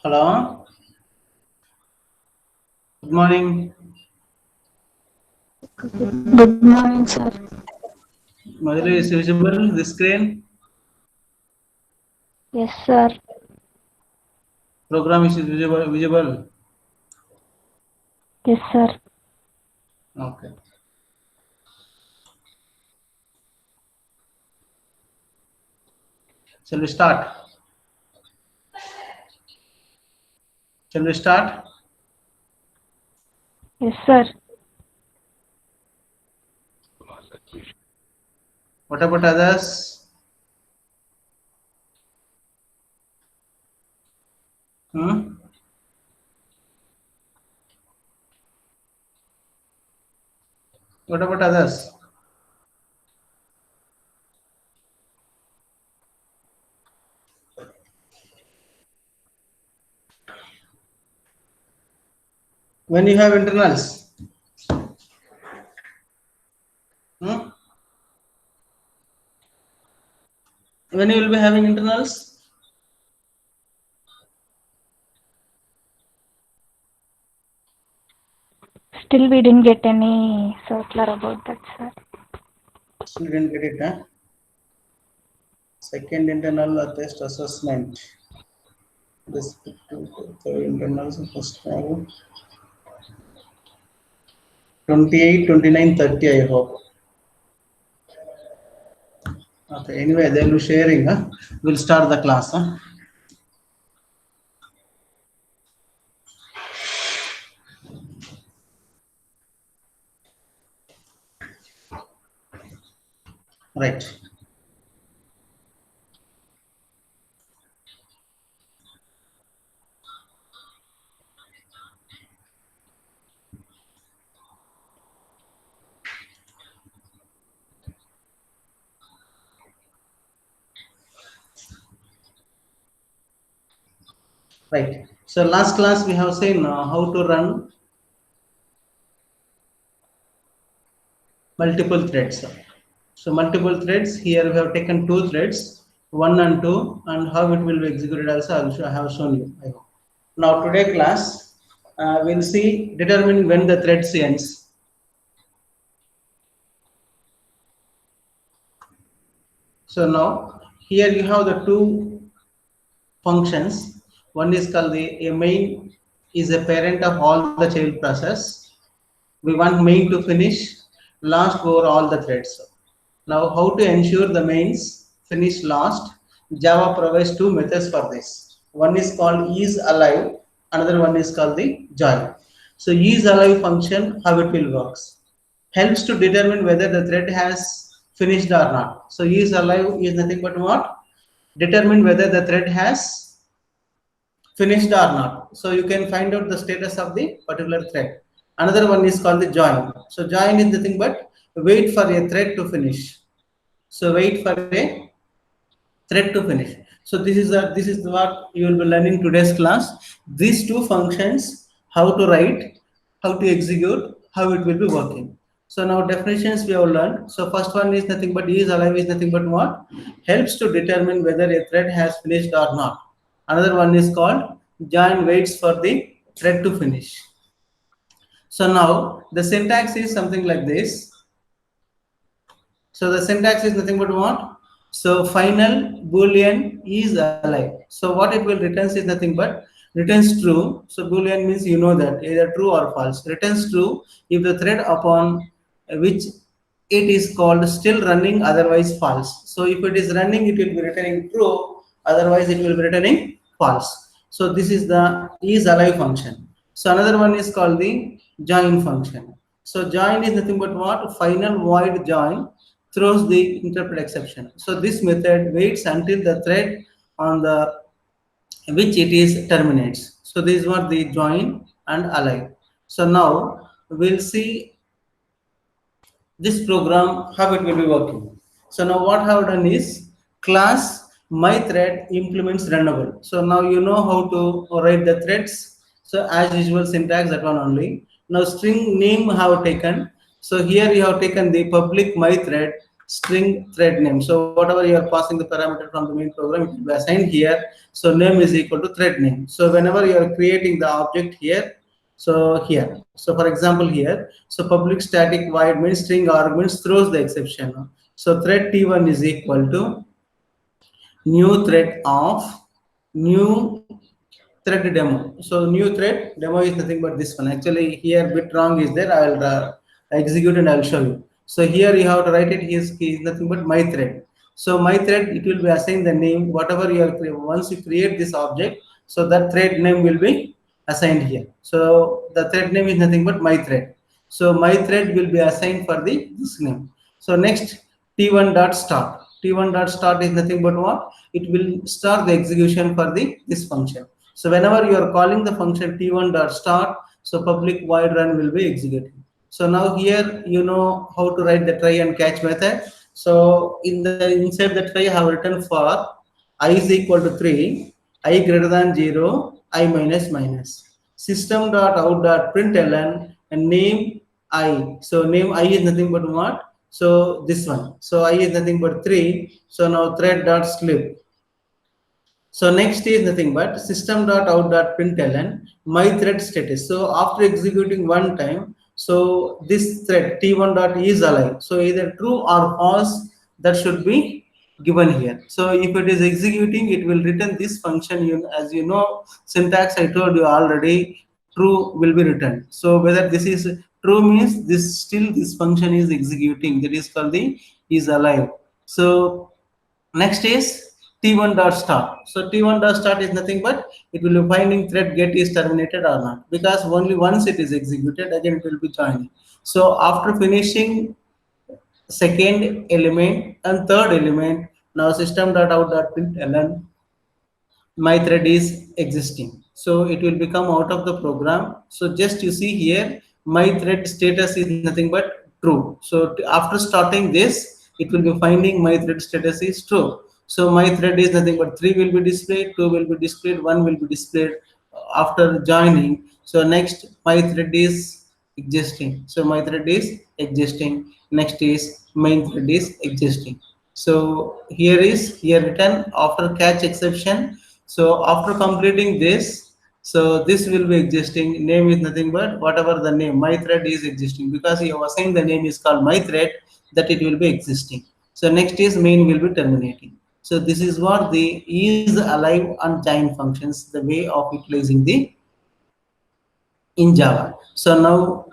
Hello. Good morning. Good morning, sir. Madhuri, is visible the screen? Yes, sir. Program is visible. Yes, sir. Okay. Shall we start? Shall we start? Yes, sir. What about others? Hmm? What about others? When you have internals? Hmm? When you will be having internals? Still, we didn't get any circular about that, sir. Still didn't get it, huh? Second internal test assessment. Respect to third internals first have 28, 29, 30, I hope. Okay, anyway, they will be sharing. Huh? We'll start the class. Huh? Right. Right. So last class we have seen how to run multiple threads. So multiple threads, here we have taken two threads, 1 and 2, and how it will be executed also I have shown you. I hope. Now today class, we'll see determine when the thread ends. So now here you have the two functions. One is called a main is a parent of all the child process. We want main to finish last over all the threads. Now, how to ensure the mains finish last? Java provides two methods for this. One is called isAlive, another one is called the join. So, isAlive function, how it will works, helps to determine whether the thread has finished or not. So, isAlive is nothing but what? Determine whether the thread has finished or not. So you can find out the status of the particular thread. Another one is called the join. So join is nothing but wait for a thread to finish. So wait for a thread to finish. So this is what you will be learning today's class. These two functions, how to write, how to execute, how it will be working. So now definitions we have learned. So first one is nothing but isAlive is nothing but what? Helps to determine whether a thread has finished or not. Another one is called join waits for the thread to finish. So now the syntax is something like this. So the syntax is nothing but what? So final boolean is alive. So what it will returns is nothing but returns true. So boolean means you know that either true or false. Returns true if the thread upon which it is called still running, otherwise false. So if it is running, it will be returning true, otherwise it will be returning false. So this is the is alive function. So another one is called the join function. So join is nothing but what? Final void join throws the interpret exception. So this method waits until the thread on the which it is terminates. So these were the join and align. So now we'll see this program how it will be working. So now what I have done is class my thread implements runnable. So now you know how to write the threads. So as usual syntax, that one only. Now string name I have taken. So here you have taken the public my thread string thread name. So whatever you are passing the parameter from the main program, it will be assigned here. So name is equal to thread name. So whenever you are creating the object here, so here, so for example here, so public static void means string arguments throws the exception. So thread t1 is equal to new thread of new thread demo. So new thread demo is nothing but this one. Actually here bit wrong is there. I will execute and I will show you. So here you have to write it. He is nothing but my thread. So my thread, it will be assigned the name whatever you are once you create this object. So that thread name will be assigned here. So the thread name is nothing but my thread. So my thread will be assigned for the this name. So next t1 dot start. T1 dot start is nothing but what? It will start the execution for the this function. So whenever you are calling the function t1 dot start, so public void run will be executed. So now here you know how to write the try and catch method. So in the inside the try I have written for I is equal to 3, I greater than 0, I minus minus. System dot out dot println and name I. So name I is nothing but what? So this one. So I is nothing but 3. So now thread dot slip. So next is nothing but system.out.println my thread status. So after executing one time, so this thread t1 dot is alive. So either true or false, that should be given here. So if it is executing, it will return this function. As you know, syntax I told you already. True will be returned. So whether this is true means this still this function is executing. That is called the is alive. So next is t1 dot start. So t1 dot start is nothing but it will be finding thread get is terminated or not, because only once it is executed again it will be joining. So after finishing second element and third element, now system dot out dot println my thread is existing. So it will become out of the program. So just you see here, my thread status is nothing but true. So after starting this, it will be finding my thread status is true. So my thread is nothing but 3 will be displayed, 2 will be displayed, 1 will be displayed after joining. So next my thread is existing. So my thread is existing. Next is main thread is existing. So here written after catch exception. So after completing this, so this will be existing. Name is nothing but whatever the name. My thread is existing because you have assigned the name is called my thread, that it will be existing. So next is main will be terminating. So this is what the is alive and join functions, the way of utilizing the in Java. So now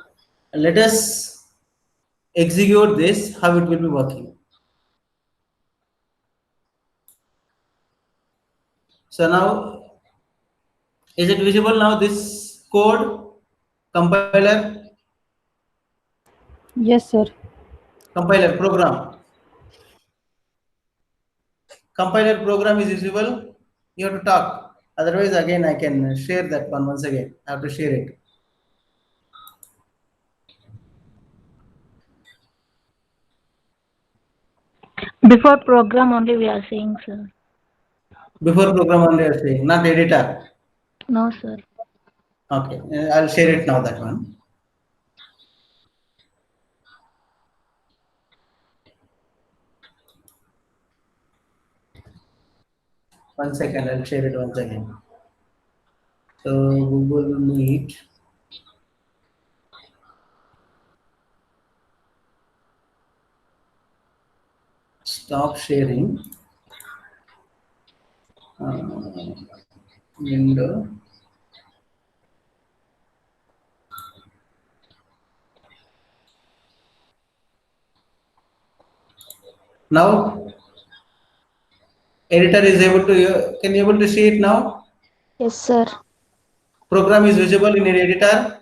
let us execute this, how it will be working. So now, is it visible now this code compiler? Yes, sir. Compiler program. Compiler program is visible. You have to talk. Otherwise, again, I can share that one once again. I have to share it. Before program only we are saying, sir. Before program only I are saying, not editor. No, sir. Okay, I'll share it now, that one. One second, I'll share it once again. So Google Meet. Stop sharing. Window. Now, editor is able to, can you able to see it now? Yes, sir. Program is visible in an editor.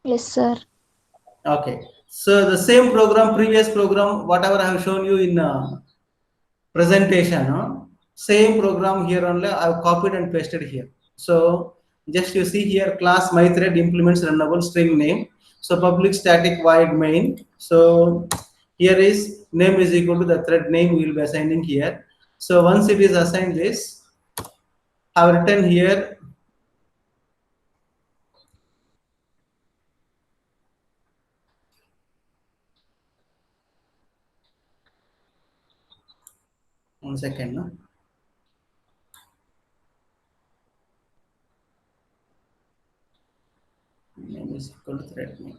Yes, sir. Okay. So the same program, previous program, whatever I have shown you in presentation, same program here only I have copied and pasted here. So just you see here, class mythread implements runnable string name. So public static void main. So here is name is equal to the thread name we will be assigning here. So once it is assigned this, I have written here one second. No? Name is equal to thread name.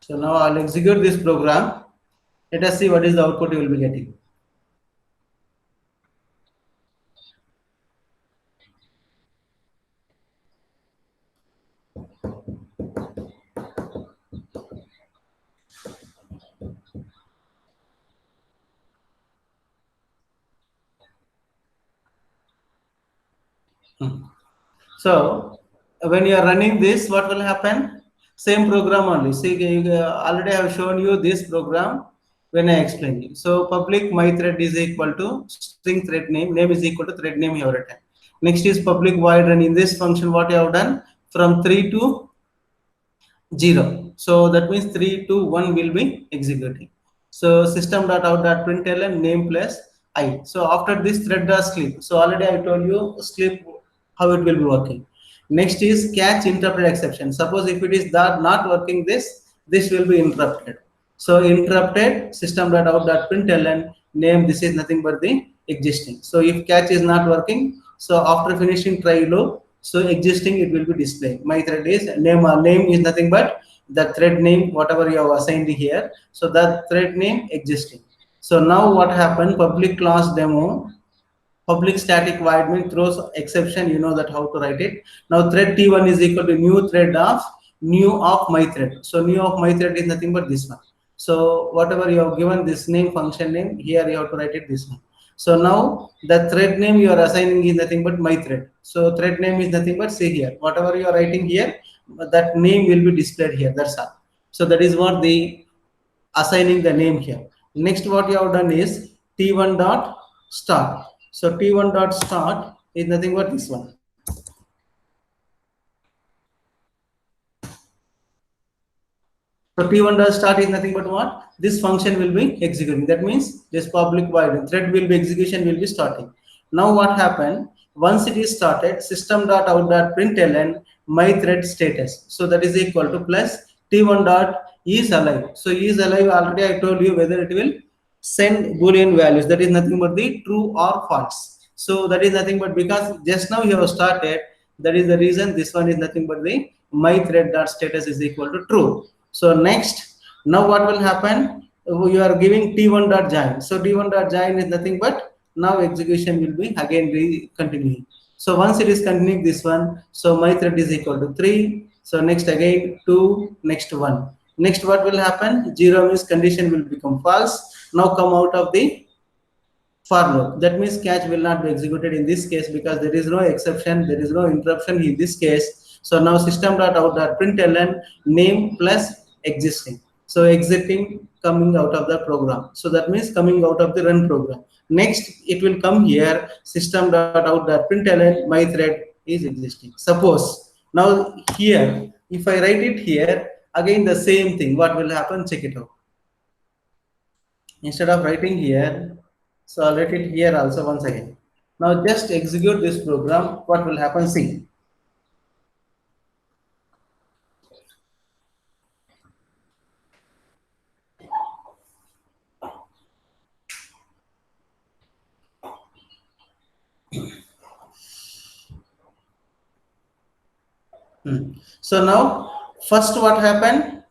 So now I'll execute this program. Let us see what is the output you will be getting. So when you are running this, what will happen? Same program only. See, already I have shown you this program when I explained you. So public my thread is equal to string thread name. Name is equal to thread name you have written. Next is public void, and in this function, what you have done from 3 to 0. So that means 3 to 1 will be executing. So system.out.println name plus I. So after this thread does sleep. So already I told you sleep how it will be working. Next is catch interrupted exception. Suppose if it is not working this will be interrupted. So interrupted system.out.println name, this is nothing but the existing. So if catch is not working, so after finishing try loop, so existing it will be displayed. My thread is name is nothing but the thread name whatever you have assigned here. So that thread name existing. So now what happened? Public class demo, public static void main throws exception. You know that how to write it. Now thread T1 is equal to new of my thread. So new of my thread is nothing but this one. So whatever you have given this name, function name, here you have to write it this one. So now the thread name you are assigning is nothing but my thread. So thread name is nothing but say here. Whatever you are writing here, that name will be displayed here. That's all. So that is what the assigning the name here. Next, what you have done is T1 dot start. So T1 dot start is nothing but this one. So T1 dot start is nothing but what? This function will be executing. That means this public void thread will be execution will be starting. Now what happened? Once it is started, system.out.println my thread status. So that is equal to plus T1 dot is alive. So is alive already I told you whether it will send boolean values. That is nothing but the true or false. So that is nothing but because just now you have started, that is the reason this one is nothing but the my thread dot status is equal to true. So next, now what will happen? You are giving T1 dot join. So T1 dot join is nothing but now execution will be again continuing. So once it is continuing this one, so my thread is equal to 3. So next again 2, next 1. Next what will happen? 0 means condition will become false. Now come out of the for loop. That means catch will not be executed in this case because there is no exception, there is no interruption in this case. So now system.out.println name plus existing. So exiting coming out of the program. So that means coming out of the run program. Next it will come here system.out.println my thread is existing. Suppose Now here, if I write it here, again the same thing. What will happen? Check it out. Instead of writing here, so I'll write it here also once again. Now just execute this program. What will happen? See. So now, first what happened?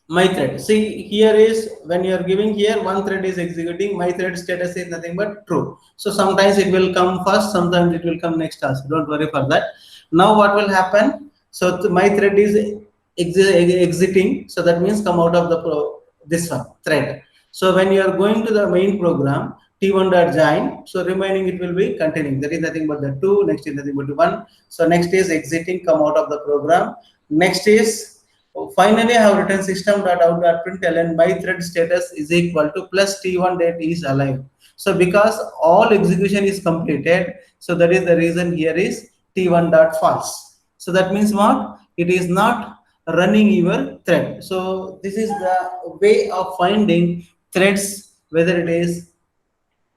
My thread. See, here is when you are giving here, one thread is executing. My thread status is nothing but true. So sometimes it will come first, sometimes it will come next task. Don't worry for that. Now what will happen? So my thread is exiting. So that means come out of the this one thread. So when you are going to the main program, t1.join, so remaining it will be continuing. There is nothing but the 2, next is nothing but 1. So next is exiting, come out of the program. Next is finally I have written system.out.println my thread status is equal to plus t1 date is alive. So because all execution is completed, so that is the reason here is t1 dot false. So that means what? It is not running your thread. So this is the way of finding threads, whether it is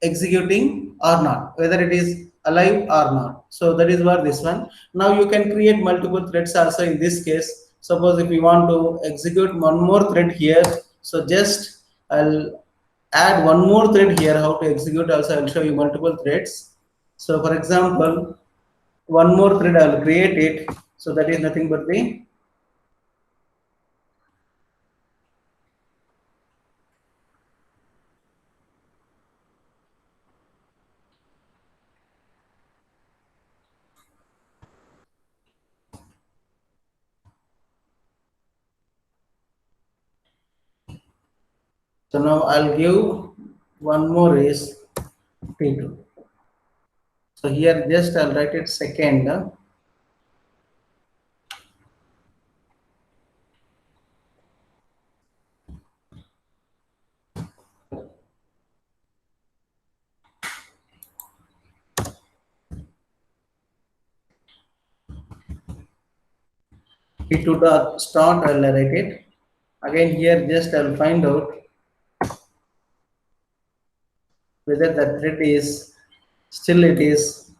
executing or not, whether it is alive or not. So that is what this one. Now you can create multiple threads also in this case. Suppose if you want to execute one more thread here, so just I'll add one more thread here. How to execute also I'll show you multiple threads. So for example, one more thread I'll create it. So that is nothing but the so now I'll give one more is T2. So here just I'll write it second. T2 dot start, I'll write it. Again here just I'll find out whether the thread is still it is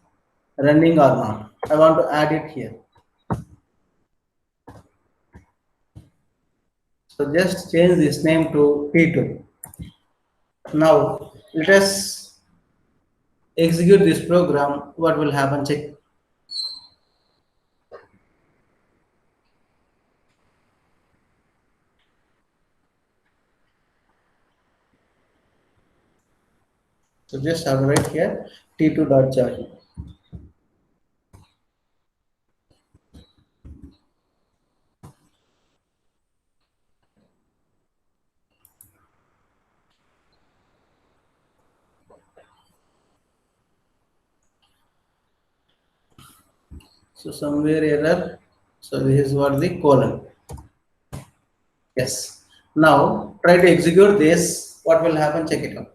running or not. I want to add it here. So just change this name to T2. Now let us execute this program. What will happen? Check. So just have right here T2 dot join. So somewhere error. So this is what the colon. Yes. Now try to execute this. What will happen? Check it out.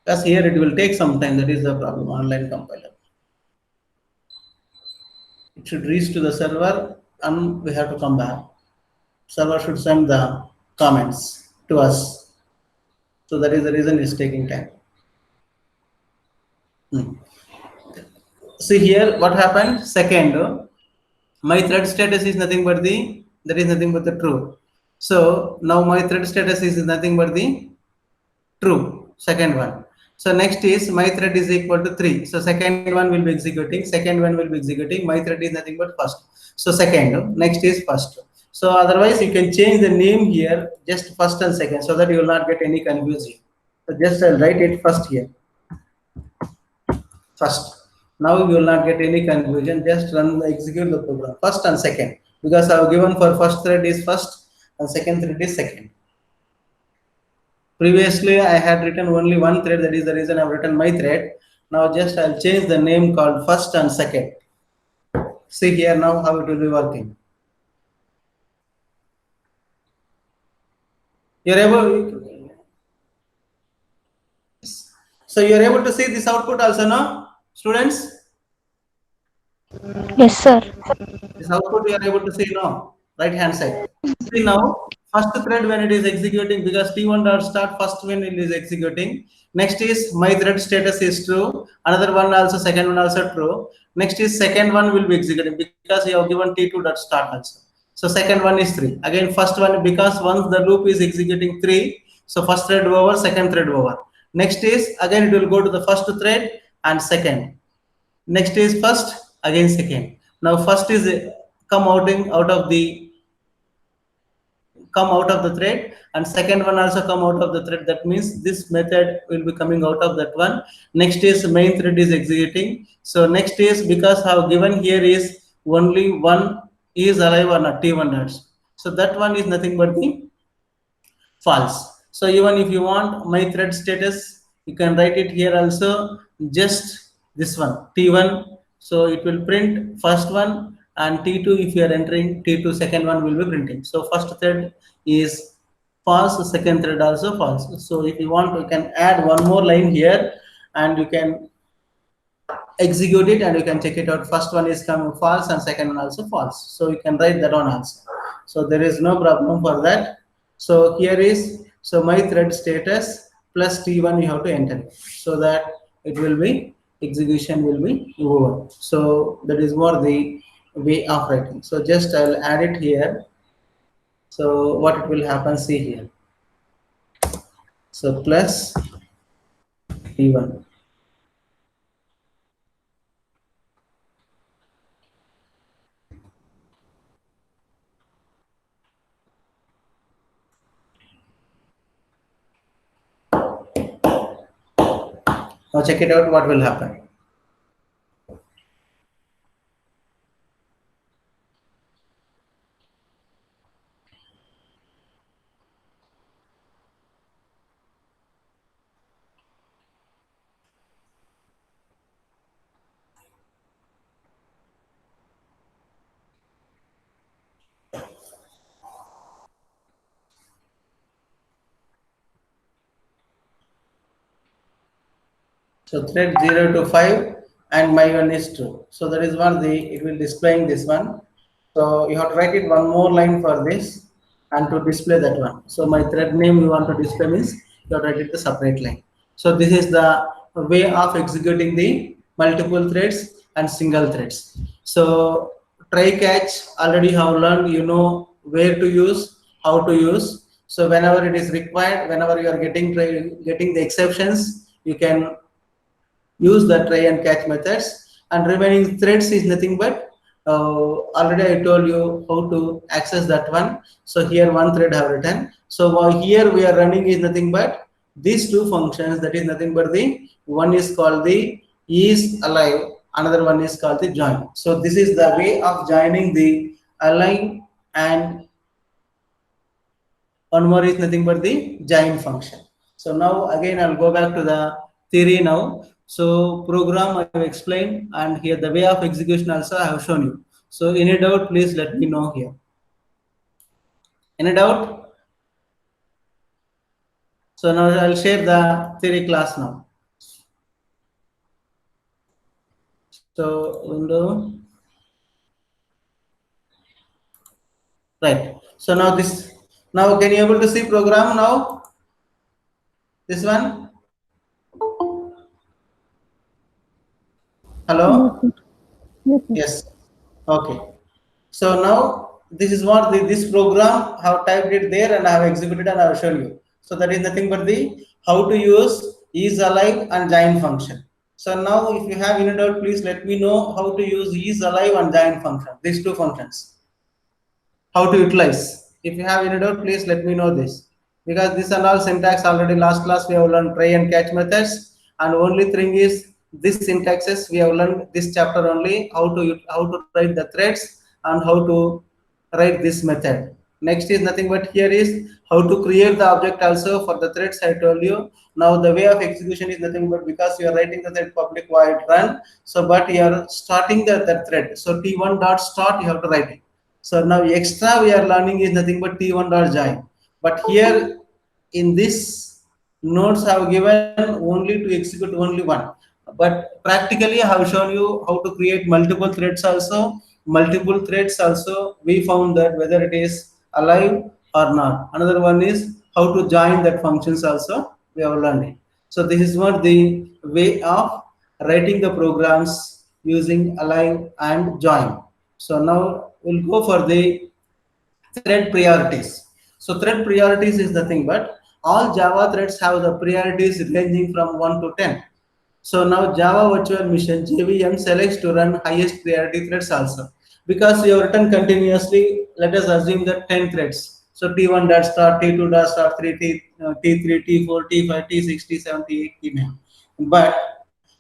Because here it will take some time. That is the problem. Online compiler. It should reach to the server and we have to come back. Server should send the comments to us. So that is the reason it's taking time. See here what happened. Second, my thread status is nothing but the there is nothing but the true. So now my thread status is nothing but the true. Second one. So next is my thread is equal to 3. So second one will be executing. Second one will be executing. My thread is nothing but first. So second. Next is first. So otherwise you can change the name here just first and second so that you will not get any confusion. So just I'll write it first here. First. Now you will not get any confusion. Just run execute the program first and second because I have given for first thread is first and second thread is second. Previously I had written only one thread, that is the reason I've written my thread. Now just I'll change the name called first and second. See here now how it will be working. You're able. So you're able to see this output also, no, students? Yes, sir. This output you are able to see, no, right hand side. See now, first thread when it is executing, because T1 dot start first when it is executing. Next is my thread status is true. Another one also, second one also true. Next is second one will be executing because you have given T2 dot start also. So second one is 3. Again, first one, because once the loop is executing 3, so first thread over, second thread over. Next is again it will go to the first thread and second. Next is first, again second. Now first is come out of the thread, and second one also come out of the thread. That means this method will be coming out of that one. Next is main thread is executing. So next is, because I have given here is only one is alive or not, T1 dots. So that one is nothing but the false. So even if you want my thread status, you can write it here also, just this one T1. So it will print first one, and T2 if you are entering T2, second one will be printing. So first thread is false, second thread also false. So if you want, you can add one more line here and you can execute it and you can check it out. First one is coming false and second one also false. So you can write that one also. So there is no problem for that. So here is, so my thread status plus T1 you have to enter so that it will be, execution will be over. So that is more the way of writing. So just I will add it here. So what it will happen, see here. So plus T1. Now check it out, what will happen. So thread 0 to 5 and my one is true. So that is what it will displaying this one. So you have to write it one more line for this and to display that one. So my thread name you want to display means you have to write it the separate line. So this is the way of executing the multiple threads and single threads. So try catch already have learned, you know where to use, how to use. So whenever it is required, whenever you are getting the exceptions, you can use the try and catch methods, and remaining threads is nothing but already I told you how to access that one. So here one thread have written. So while here we are running is nothing but these two functions, that is nothing but the one is called the is alive, another one is called the join. So this is the way of joining the align, and one more is nothing but the join function. So now again I'll go back to the theory now. So program I have explained, and here the way of execution also I have shown you. So any doubt, please let me know here. Any doubt? So now I'll share the theory class now. So window. Right. So now this, now can you able to see program now? This one? Hello? Yes, sir. Yes. Okay. So now this is what this program have typed it there and I have executed and I have shown you. So that is nothing but the how to use is alive and join function. So now if you have any doubt, please let me know how to use is alive and join function, these two functions, how to utilize. If you have any doubt, please let me know this, because this and all syntax already last class we have learned try and catch methods, and only thing is this syntaxes we have learned this chapter only, how to write the threads and how to write this method. Next is nothing but here is how to create the object also for the threads I told you. Now the way of execution is nothing but, because you are writing the thread public void run, so but you are starting the thread. So T1 dot start you have to write it. So now extra we are learning is nothing but T1 dot join. But here in this nodes have given only to execute only one, but practically I have shown you how to create multiple threads also. Multiple threads also, we found that whether it is alive or not. Another one is how to join that functions also, we have learned it. So this is what the way of writing the programs using alive and join. So now we'll go for the thread priorities. So thread priorities is nothing but all Java threads have the priorities ranging from 1 to 10. So now Java Virtual Machine JVM selects to run highest priority threads also. Because you have written continuously, let us assume that 10 threads. So T1 dot start, T2 dot start, T3, T4, T5, T6, T7, T8, T9. But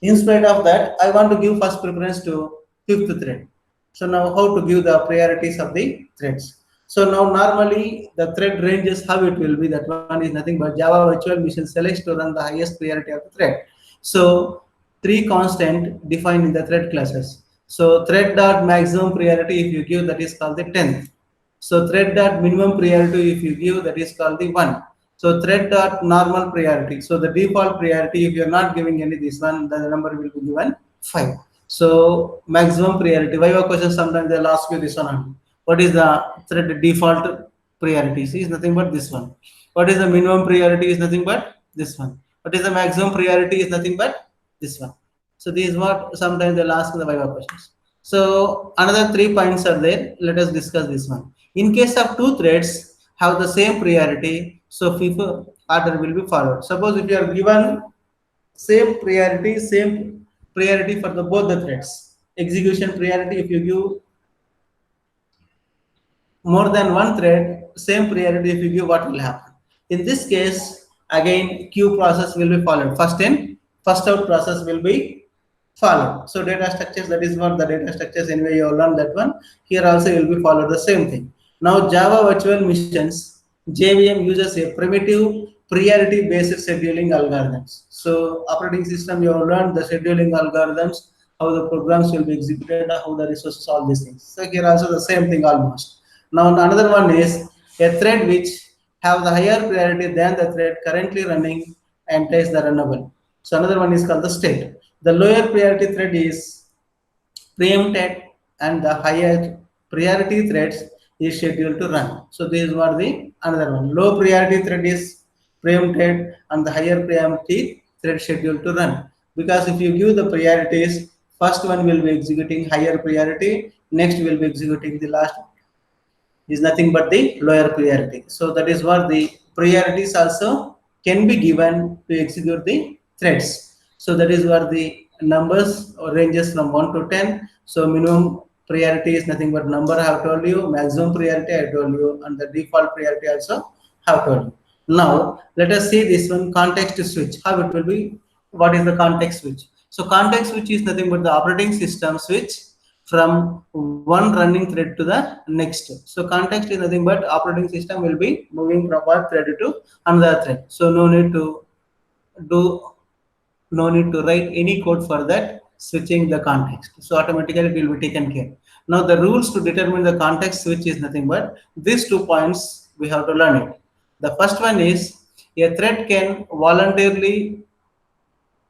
in spite of that, I want to give first preference to fifth thread. So now how to give the priorities of the threads. So now normally the thread ranges how it will be, that one is nothing but Java Virtual Machine selects to run the highest priority of the thread. So three constant defined in the thread classes. So thread dot maximum priority if you give, that is called the 10th. So thread dot minimum priority if you give, that is called the 1. So thread dot normal priority. So the default priority, if you are not giving any this one, the number will be given 5. So maximum priority. Viva question sometimes they'll ask you this one. What is the thread default priority? See, is nothing but this one. What is the minimum priority? Is nothing but this one. What is the maximum priority? Is nothing but this one. So this is what sometimes they'll ask in the Viva questions. So another 3 points are there. Let us discuss this one. In case of two threads have the same priority, so FIFO order will be followed. Suppose if you are given same priority for the both the threads. Execution priority, if you give more than one thread, same priority if you give, what will happen? In this case, again, queue process will be followed. First in, first out process will be followed. So data structures, that is what the data structures, anyway you have learned that one. Here also will be followed the same thing. Now Java Virtual Machines, JVM uses a primitive priority based scheduling algorithms. So operating system, you have learned the scheduling algorithms, how the programs will be executed, how the resources, all these things. So here also the same thing almost. Now another one is a thread which have the higher priority than the thread currently running and takes the runnable. So another one is called the state. The lower priority thread is preempted and the higher priority threads is scheduled to run. So this is what the another one. Low priority thread is preempted and the higher priority thread scheduled to run. Because if you give the priorities, first one will be executing higher priority, next will be executing the last is nothing but the lower priority. So that is what the priorities also can be given to execute the threads. So that is what the numbers or ranges from 1 to 10. So minimum priority is nothing but number I have told you, maximum priority I told you, and the default priority also have told you. Now let us see this one, context switch, how it will be. What is the context switch? So context switch is nothing but the operating system switch from one running thread to the next. So context is nothing but operating system will be moving from one thread to another thread. So no need to write any code for that switching the context. So automatically it will be taken care. Now the rules to determine the context switch is nothing but these 2 points we have to learn it. The first one is a thread can voluntarily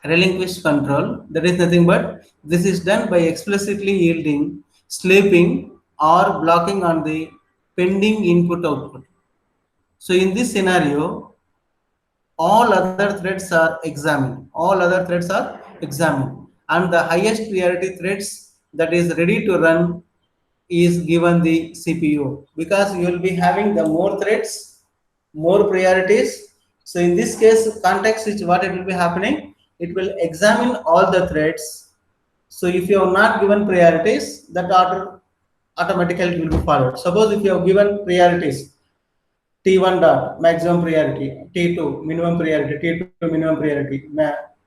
relinquish control. That is nothing but this is done by explicitly yielding, sleeping, or blocking on the pending input output. So in this scenario, all other threads are examined. All other threads are examined, and the highest priority threads that is ready to run is given the CPU, because you will be having the more threads, more priorities. So in this case, context switch, what it will be happening? It will examine all the threads. So if you have not given priorities, that order automatically will be followed. Suppose if you have given priorities, T1 dot maximum priority, T2 minimum priority, T2 minimum priority,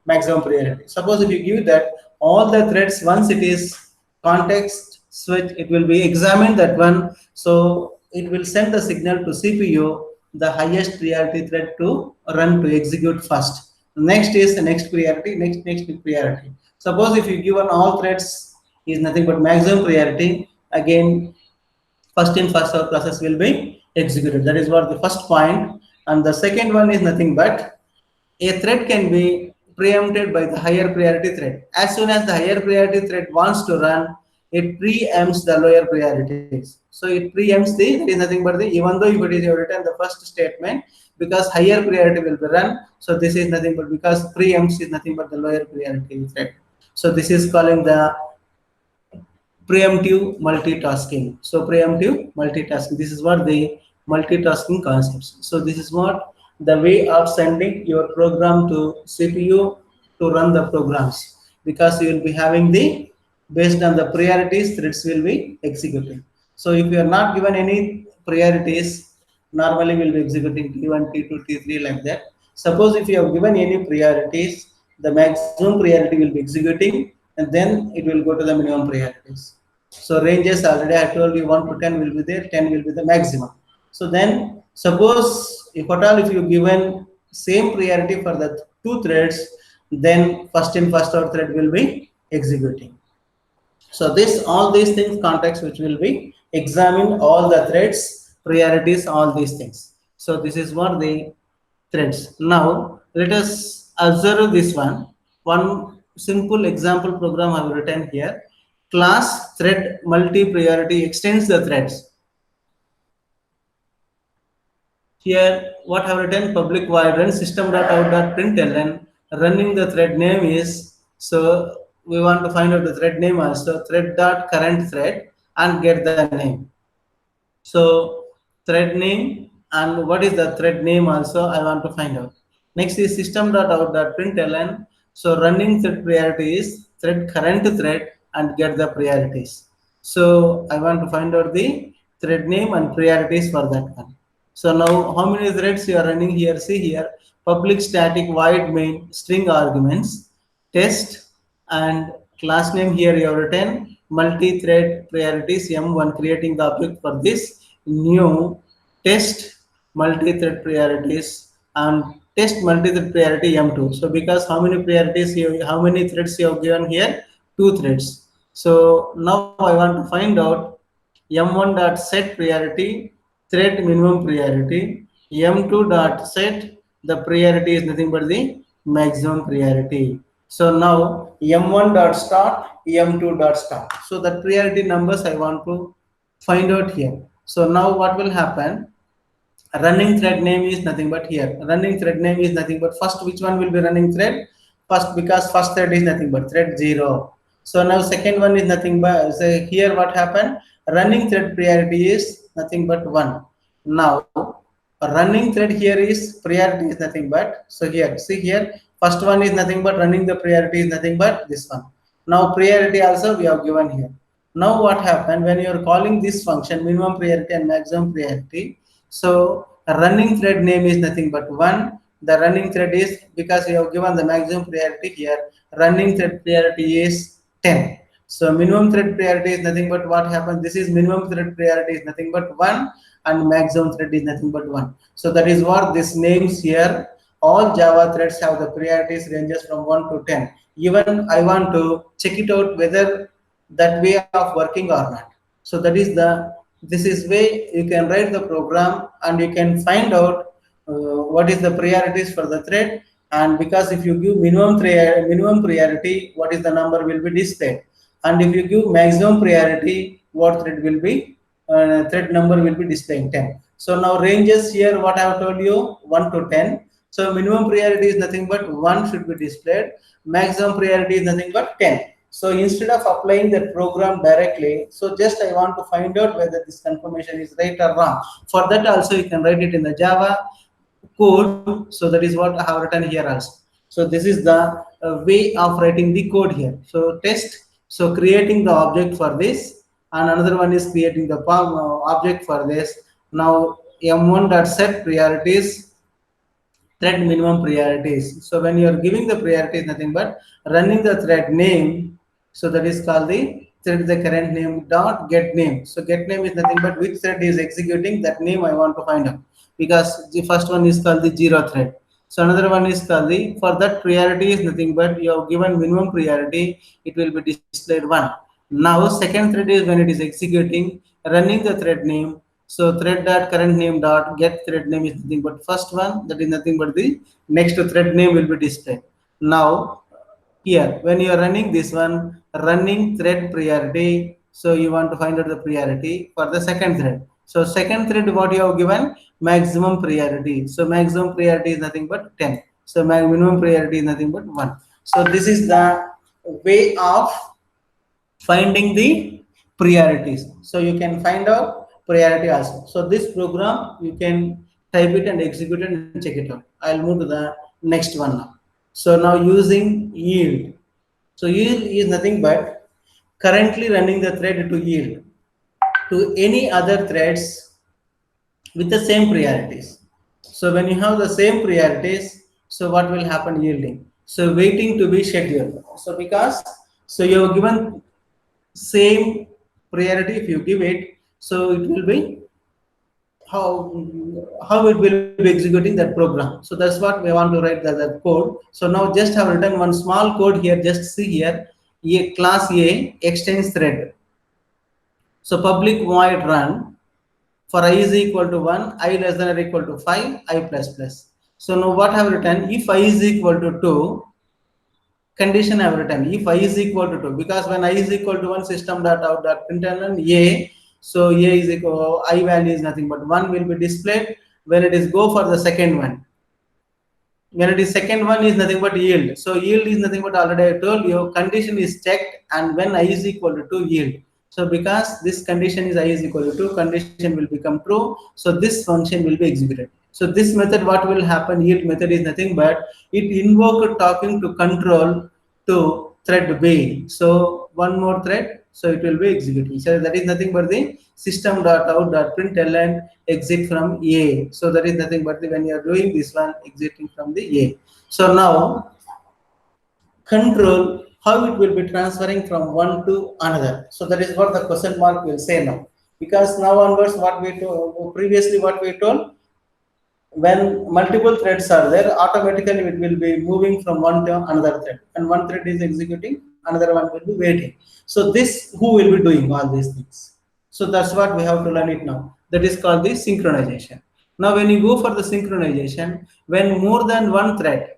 maximum priority. Suppose if you give that all the threads, once it is context switch, it will be examined that one. So it will send the signal to CPU, the highest priority thread to run to execute first. Next is the next priority, next priority. Suppose if you given all threads is nothing but maximum priority, again first in first out process will be executed. That is what the first point. And the second one is nothing but a thread can be preempted by the higher priority thread. As soon as the higher priority thread wants to run, it preempts the lower priorities. So it preempts the, that is nothing but the, even though if it is written the first statement, because higher priority will be run, so this is nothing but because preempts is nothing but the lower priority thread. So this is calling the preemptive multitasking. So preemptive multitasking, this is what the multitasking concepts. So this is what the way of sending your program to CPU to run the programs, because you will be having the, based on the priorities, threads will be executing. So if you are not given any priorities, normally will be executing T1, T2, T3 like that. Suppose if you have given any priorities, the maximum priority will be executing, and then it will go to the minimum priorities. So ranges already I told you 1 to 10 will be there, 10 will be the maximum. So then suppose if at all if you given same priority for the two threads, then first in first out thread will be executing. So this all these things context which will be examine all the threads, priorities, all these things. So this is what the threads. Now let us observe this one. One simple example program I have written here. Class thread multi-priority extends the threads. Here what I have written, public void run system.out.println, running the thread name is, so we want to find out the thread name also, thread.current thread, and get the name. So thread name, and what is the thread name also I want to find out. Next is system.out.println. So running thread priority is thread current thread, and get the priorities. So I want to find out the thread name and priorities for that one. So now how many threads you are running here? See here, public static void main string arguments, test, and class name here you have written multi-thread priorities M1, creating the object for this new test multi-thread priorities, and test multi-thread priority M2. So because how many priorities you, how many threads you have given here? Two threads. So now I want to find out M1 dot set priority thread minimum priority, M2 dot set, the priority is nothing but the maximum priority. So now M1 dot start, M2 dot start. So the priority numbers I want to find out here. So now what will happen? Running thread name is nothing but here. Running thread name is nothing but first which one will be running thread? First, because first thread is nothing but thread 0. So now second one is nothing but, so here what happened? Running thread priority is nothing but 1. Now running thread here is priority is nothing but, so here see here first one is nothing but running the priority is nothing but this one. Now priority also we have given here. Now what happened when you are calling this function minimum priority and maximum priority? So running thread name is nothing but 1. The running thread is, because you have given the maximum priority here, running thread priority is 10. So minimum thread priority is nothing but what happens? This is minimum thread priority is nothing but 1, and maximum thread is nothing but 1. So that is what this names here. All Java threads have the priorities ranges from 1 to 10. Even I want to check it out whether that way of working or not. So that is the, this is way you can write the program and you can find out what is the priorities for the thread. And because if you give minimum priority, what is the number will be displayed, and if you give maximum priority, what thread will be thread number will be displaying 10. So now ranges here what I have told you 1 to 10. So minimum priority is nothing but 1 should be displayed, maximum priority is nothing but 10. So instead of applying the program directly, so just I want to find out whether this confirmation is right or wrong. For that also you can write it in the Java code. So that is what I have written here also. So this is the way of writing the code here. So test, so creating the object for this, and another one is creating the object for this. Now M1 dot set priorities thread minimum priorities. So when you are giving the priorities, nothing but running the thread name. So that is called the thread the current name dot get name. So get name is nothing but which thread is executing, that name I want to find out, because the first one is called the 0 thread. So another one is called the, for that priority is nothing but you have given minimum priority, it will be displayed 1. Now second thread is when it is executing, running the thread name. So thread dot current name dot get thread name is nothing but first one, that is nothing but the next thread name will be displayed. Now here when you are running this one, running thread priority, so you want to find out the priority for the second thread. So second thread, what you have given, maximum priority. So maximum priority is nothing but 10. So minimum priority is nothing but 1. So this is the way of finding the priorities. So you can find out priority also. So this program you can type it and execute it and check it out. I'll move to the next one now. So now using yield. So yield is nothing but currently running the thread to yield to any other threads with the same priorities. So when you have the same priorities, so what will happen, yielding? So waiting to be scheduled. So because so you have given same priority, if you give it, so it will be how it will be executing that program. So that's what we want to write the code. So now just have written one small code here. Just see here, a class A extends thread. So public void run for I is equal to 1, I less than or equal to 5, I plus plus. So now what I have written, if I is equal to 2, condition I have written, if I is equal to 2, because when I is equal to 1, system dot out dot println A, so A is equal, I value is nothing but 1 will be displayed. When it is go for the second one, when it is second one is nothing but yield. So yield is nothing but, already I told you, condition is checked and when I is equal to 2, yield. So because this condition is I is equal to 2, condition will become true. So this function will be executed. So this method, what will happen, yield method is nothing but it invoke talking to control to thread B. So one more thread, so it will be executing. So that is nothing but the system dot out dot println exit from A. So that is nothing but the, when you are doing this one, exiting from the A. So now control how it will be transferring from one to another. So that is what the question mark will say now. Because now onwards, what we told previously, what we told, when multiple threads are there, automatically it will be moving from one to another thread, and one thread is executing, another one will be waiting. So this, who will be doing all these things? So that's what we have to learn it now. That is called the synchronization. Now when you go for the synchronization, when more than one thread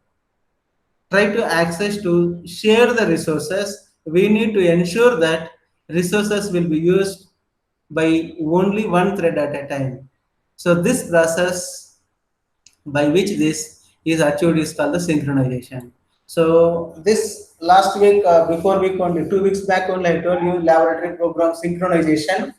try to access to share the resources, we need to ensure that resources will be used by only one thread at a time. So this process by which this is achieved is called the synchronization. So this last week, before week only, 2 weeks back only, I told you laboratory program synchronization.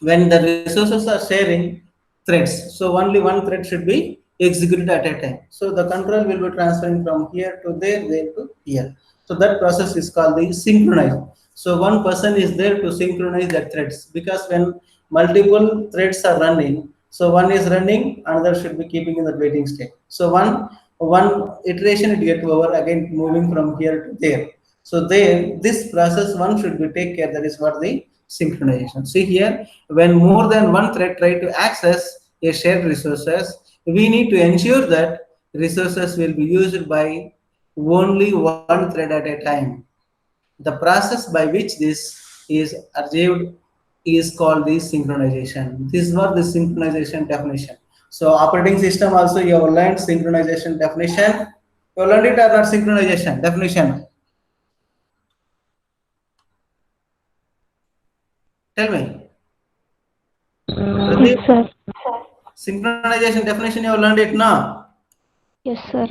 When the resources are sharing threads, so only one thread should be executed at a time. So the control will be transferring from here to there to here. So that process is called the synchronize. So one person is there to synchronize the threads, because when multiple threads are running, so one is running, another should be keeping in the waiting state. So one iteration it get over, again moving from here to there. So there, this process one should be take care. That is what the synchronization. See here, when more than one thread try to access a shared resources, we need to ensure that resources will be used by only one thread at a time. The process by which this is achieved is called the synchronization. This was the synchronization definition. So operating system also you have learned synchronization definition. You learned it or not, synchronization definition? Tell me. Yes, sir. Synchronization definition you have learned it now? Yes, sir.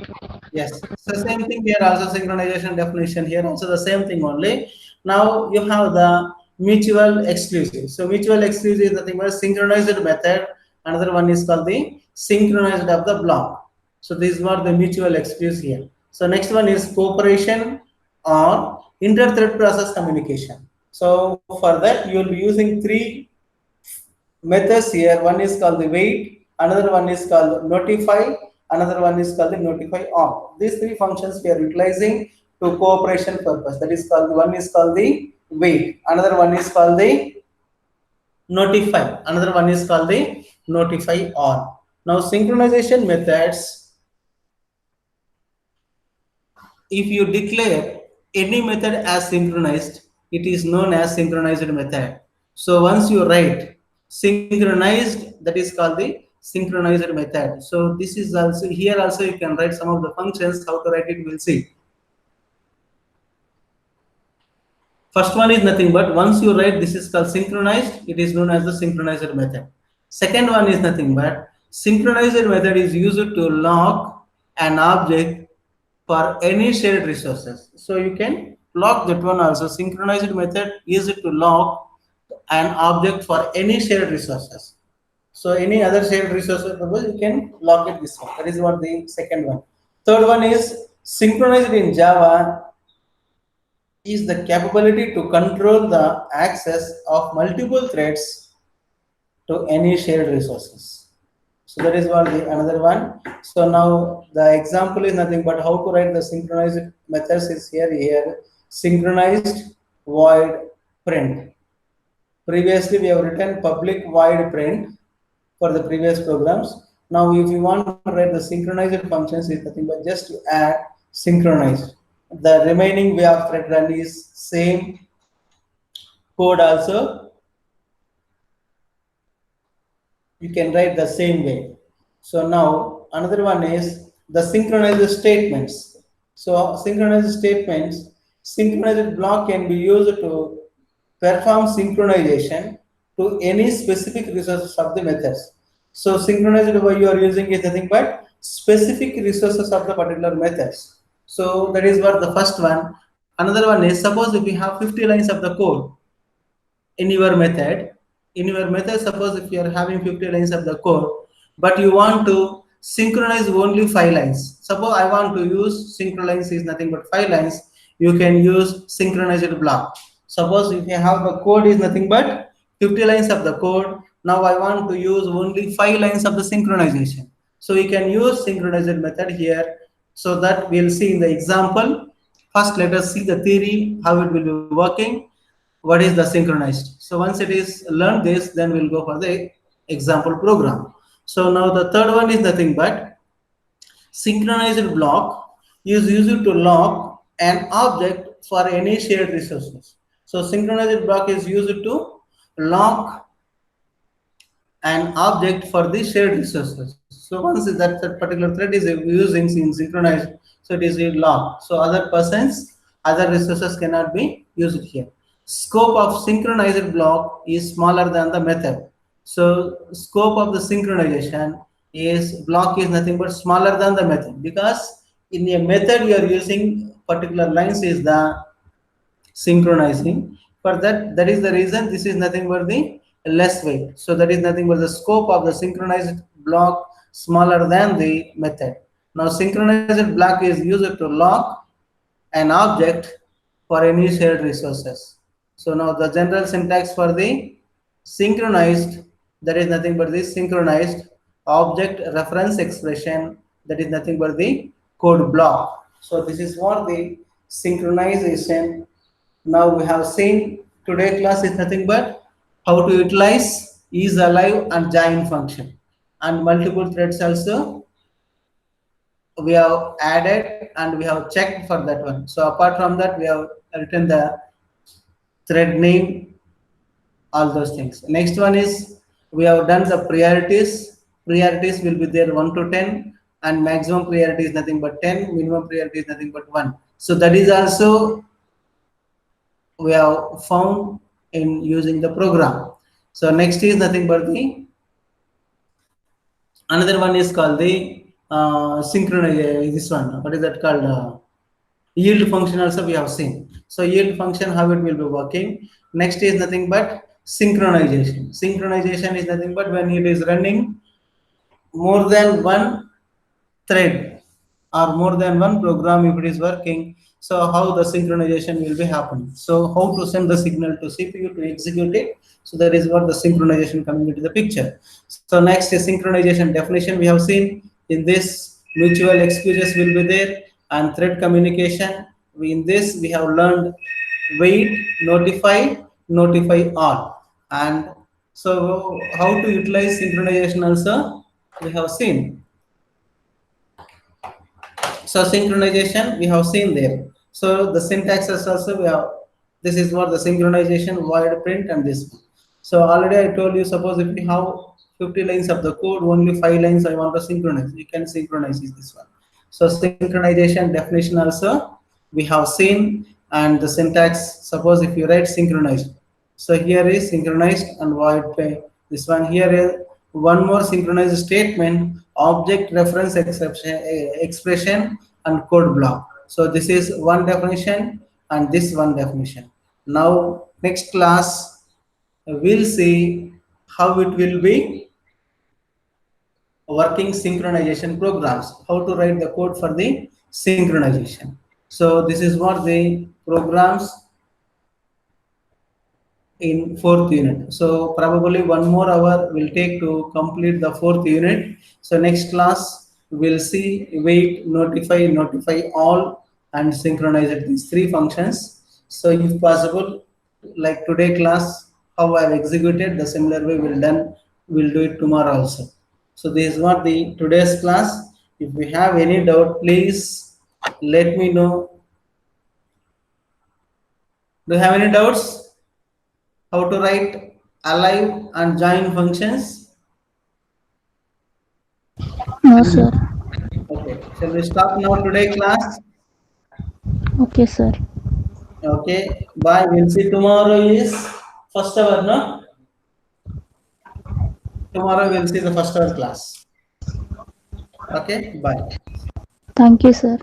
Yes. So same thing here also, synchronization definition here also the same thing only. Now you have the mutual exclusive. So mutual exclusive is nothing but synchronized method. Another one is called the synchronized of the block. So these were the mutual exclusive here. So next one is cooperation or inter-thread process communication. So for that you will be using three methods here. One is called the wait, another one is called notify, another one is called the notify on. These three functions we are utilizing to cooperation purpose. That is called, one is called the wait, another one is called the notify, another one is called the notify on. Now synchronization methods, if you declare any method as synchronized, it is known as synchronized method. So once you write synchronized, that is called the synchronized method. So this is also here also you can write some of the functions. How to write it we'll see. First one is nothing but once you write this is called synchronized, it is known as the synchronized method. Second one is nothing but synchronized method is used to lock an object for any shared resources. So you can lock that one also. Synchronized method is to lock an object for any shared resources. So any other shared resources, you can lock it this one. That is what the second one. Third one is synchronized in Java is the capability to control the access of multiple threads to any shared resources. So that is what the another one. So now the example is nothing but how to write the synchronized methods is here. Synchronized void print. Previously we have written public void print for the previous programs. Now if you want to write the synchronized functions is nothing but just to add synchronized. The remaining way of thread run is same code also. You can write the same way. So now another one is the synchronized statements. So synchronized statements, synchronized block can be used to perform synchronization to any specific resources of the methods. So synchronized way you are using is nothing but specific resources of the particular methods. So that is what the first one. Another one is suppose if you have 50 lines of the code in your method, suppose if you are having 50 lines of the code, but you want to synchronize only 5 lines. Suppose I want to use synchronize is nothing but 5 lines, you can use synchronized block. Suppose if you have the code is nothing but 50 lines of the code, now I want to use only 5 lines of the synchronization. So you can use synchronized method here. So that we'll see in the example. First let us see the theory, how it will be working. What is the synchronized? So once it is learned this, then we'll go for the example program. So now the third one is nothing but synchronized block is used to lock an object for any shared resources. So synchronized block is used to lock an object for the shared resources. So once that particular thread is using in synchronized, so it is locked. So other persons, other resources cannot be used here. Scope of synchronized block is smaller than the method. So scope of the synchronization is block is nothing but smaller than the method, because in a method you are using particular lines is the synchronizing. For that is the reason this is nothing but the less weight. So that is nothing but the scope of the synchronized block smaller than the method. Now synchronized block is used to lock an object for any shared resources. So now the general syntax for the synchronized, that is nothing but the synchronized object reference expression, that is nothing but the code block. So this is what the synchronization. Now we have seen today class is nothing but how to utilize is alive and join function, and multiple threads also we have added and we have checked for that one. So apart from that, we have written the thread name, all those things. Next one is we have done the priorities. Priorities will be there 1 to 10, and maximum priority is nothing but 10, minimum priority is nothing but 1. So that is also we have found in using the program. So next is nothing but the another one is called the synchronize. This one, what is that called? Yield function also we have seen. So yield function, how it will be working. Next is nothing but synchronization. Synchronization is nothing but when it is running more than one thread or more than one program if it is working. So how the synchronization will be happening. So how to send the signal to CPU to execute it. So that is what the synchronization coming into the picture. So next is synchronization definition we have seen. In this, mutual excuses will be there and thread communication. In this we have learned wait, notify all. And so how to utilize synchronization also we have seen. So synchronization we have seen there. So the syntax is also we have, this is what the synchronization void print and this one. So already I told you, suppose if you have 50 lines of the code, only 5 lines I want to synchronize. You can synchronize this one. So synchronization definition also we have seen, and the syntax, suppose if you write synchronized. So here is synchronized and void pay. This one here is one more synchronized statement, object reference expression and code block. So this is one definition and this one definition. Now next class we'll see how it will be working synchronization programs, how to write the code for the synchronization. So this is what the programs in fourth unit. So probably 1 more hour will take to complete the fourth unit. So next class we'll see wait, notify all, and synchronize it, these 3 functions. So if possible, like today class, how I have executed, the similar way we'll do it tomorrow also. So this is what the today's class. If you have any doubt, please let me know. Do you have any doubts? How to write alive and join functions? No, sir. Okay, shall we stop now today class? Okay, sir. Okay, bye. We'll see tomorrow is first hour, no? Tomorrow we'll see the first hour class. Okay, bye. Thank you, sir.